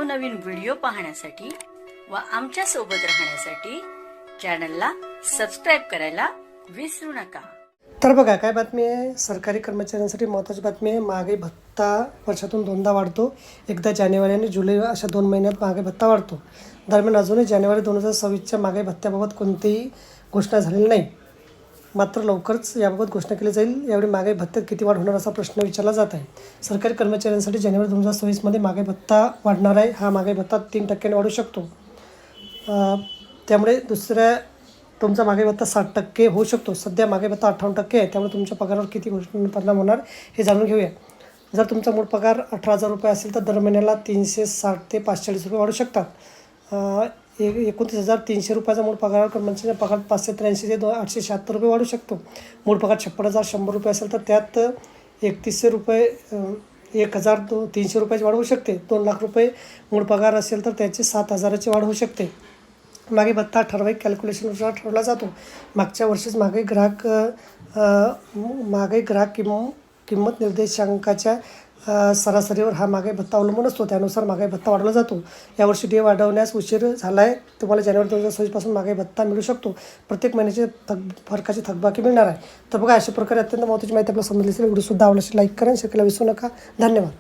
नवनवीन व्हिडिओ पाहण्यासाठी व आमच्या सोबत राहण्यासाठी चॅनलला सबस्क्राइब करायला विसरू नका। तर बघा काय बातमी आहे, सरकारी कर्मचाऱ्यांसाठी महत्त्वाची बातमी आहे। महागाई भत्ता वर्षातून दोनदा वाढतो, एकदा जानेवारी आणि जुलै अशा 2 महिन्यात महागाई भत्ता वाढतो। दरम्यान अजूनही जानेवारी 2026च्या महागाई भत्त्याबाबत कोणतीही घोषणा झालेली नाही, मात्र लवकरच याबाबत घोषणा केली जाईल। यावेळी महागाई भत्त्यात किती वाढ होणार असा प्रश्न विचारला जात आहे। सरकारी कर्मचाऱ्यांसाठी जानेवारी 2026मध्ये महागाई भत्ता वाढणार आहे। हा महागाई भत्ता 3% वाढू शकतो, त्यामुळे तुमचा महागाई भत्ता 60% होऊ शकतो। सध्या महागाई भत्ता 58% आहे, त्यामुळे तुमच्या पगारावर किती परिणाम होणार हे जाणून घेऊया। जर तुमचा मूळ पगार 18,000 रुपये असेल तर दर महिन्याला 360 ते 540 रुपये वाढू शकतात। 29,300 रुपयाचा मूळ पगारावर कर्मचाऱ्यांचा पगार 583 ते 876 रुपये वाढू शकतो। मूळ पगार 56,100 रुपये असेल तर त्यात 3100 रुपये 1,300 रुपयाची वाढ होऊ शकते। 2 लाख रुपये मूळ पगार असेल तर त्याची 7,000ची वाढ होऊ शकते। महागाई भत्ता ठराविक कॅल्क्युलेशननुसार ठरवला जातो। मागच्या वर्षीच महागाई ग्राहक किंमत निर्देशांकाच्या सरासरीवर हा महागाई भत्ता अवलंबून असतो, त्यानुसार महागाई भत्ता वाढवला जातो। यावर्षी DA वाढवण्यास उशीर झाला आहे। तुम्हाला जानेवारी 2026 महागाई भत्ता मिळू शकतो। प्रत्येक महिन्याची फरकाची थकबाकी मिळणार आहे। तर बघा, अशा प्रकारे अत्यंत महत्त्वाची माहिती आपल्याला समजली असेल। व्हिडिओसुद्धा आवडल्यास लाईक करा, शेअर करायला विसरू नका। धन्यवाद।